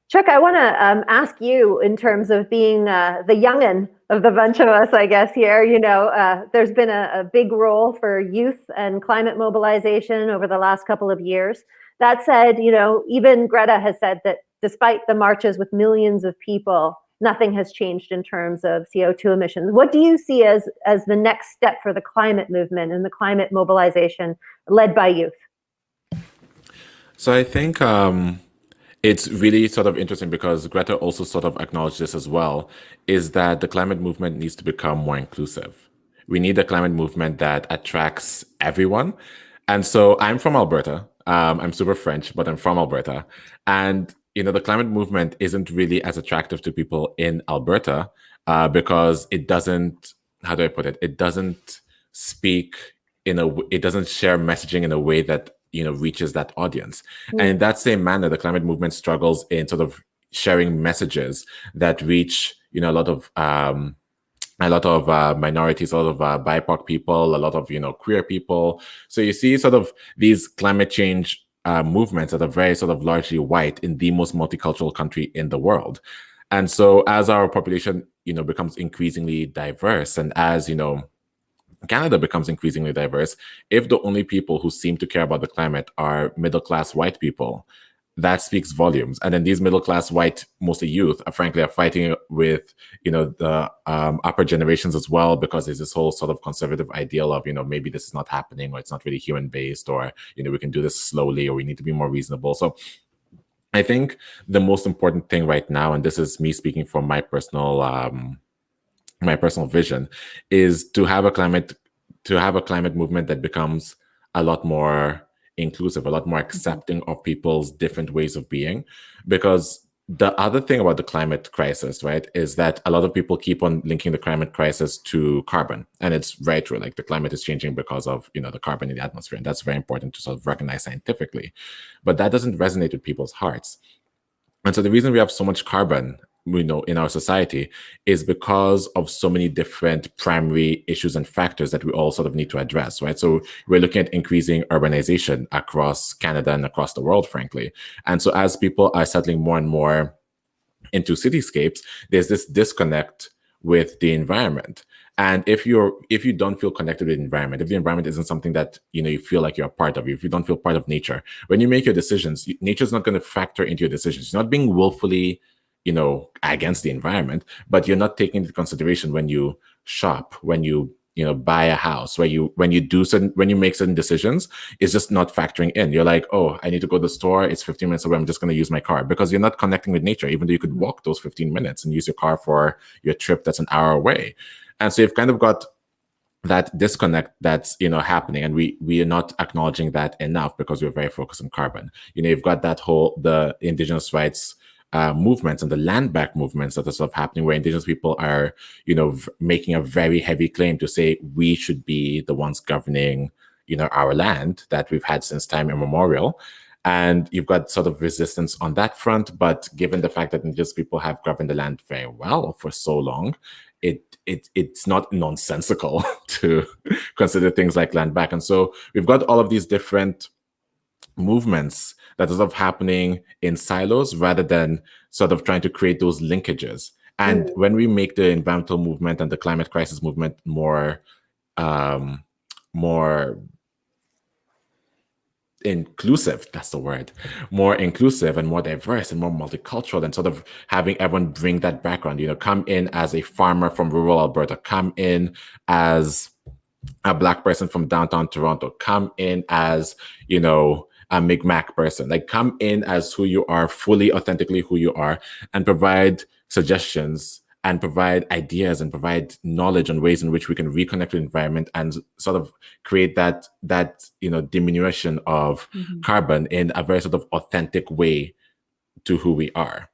Chuck, I want to ask you in terms of being the youngin of the bunch of us, I guess, here. There's been a big role for youth and climate mobilization over the last couple of years. That said, even Greta has said that despite the marches with millions of people, nothing has changed in terms of CO2 emissions. What do you see as the next step for the climate movement and the climate mobilization led by youth? So I think it's really sort of interesting because Greta also sort of acknowledged this as well, is that the climate movement needs to become more inclusive. We need a climate movement that attracts everyone. And so I'm from Alberta. I'm super French, but I'm from Alberta. And, the climate movement isn't really as attractive to people in Alberta because it doesn't, how do I put it? It doesn't speak it doesn't share messaging in a way that reaches that audience. And in that same manner, the climate movement struggles in sort of sharing messages that reach a lot of minorities, a lot of BIPOC people, a lot of queer people. So you see sort of these climate change movements that are very sort of largely white in the most multicultural country in the world. And so as our population becomes increasingly diverse, and as Canada becomes increasingly diverse, if the only people who seem to care about the climate are middle-class white people, that speaks volumes. And then these middle-class white, mostly youth, frankly, are fighting with, the upper generations as well, because there's this whole sort of conservative ideal of, maybe this is not happening, or it's not really human-based, or, we can do this slowly, or we need to be more reasonable. So I think the most important thing right now, and this is me speaking from my personal vision, is to have a climate movement that becomes a lot more inclusive, a lot more accepting of people's different ways of being. Because the other thing about the climate crisis, right, is that a lot of people keep on linking the climate crisis to carbon. And it's very true. Like, the climate is changing because of, the carbon in the atmosphere. And that's very important to sort of recognize scientifically. But that doesn't resonate with people's hearts. And so the reason we have so much carbon, in our society, is because of so many different primary issues and factors that we all sort of need to address, right? So we're looking at increasing urbanization across Canada and across the world, frankly. And so as people are settling more and more into cityscapes, there's this disconnect with the environment. And if you don't feel connected with the environment, if the environment isn't something that you feel like you're a part of, if you don't feel part of nature, when you make your decisions, nature's not going to factor into your decisions. You're not being willfully against the environment, but you're not taking into consideration when you shop, when you buy a house, when you make certain decisions, it's just not factoring in. You're like, oh, I need to go to the store, it's 15 minutes away, I'm just going to use my car, because you're not connecting with nature, even though you could walk those 15 minutes and use your car for your trip that's an hour away. And so you've kind of got that disconnect that's happening, and we are not acknowledging that enough because we're very focused on carbon. You've got the indigenous rights movements and the land back movements that are sort of happening, where indigenous people are, making a very heavy claim to say we should be the ones governing, our land that we've had since time immemorial. And you've got sort of resistance on that front. But given the fact that indigenous people have governed the land very well for so long, it's not nonsensical to consider things like land back. And so we've got all of these different movements that are sort of happening in silos rather than sort of trying to create those linkages. And when we make the environmental movement and the climate crisis movement more inclusive, that's the word, more inclusive and more diverse and more multicultural, and sort of having everyone bring that background, come in as a farmer from rural Alberta, come in as a Black person from downtown Toronto, come in as, a Mi'kmaq person, like come in as who you are, fully authentically who you are, and provide suggestions and provide ideas and provide knowledge on ways in which we can reconnect with the environment and sort of create that diminution of carbon in a very sort of authentic way to who we are.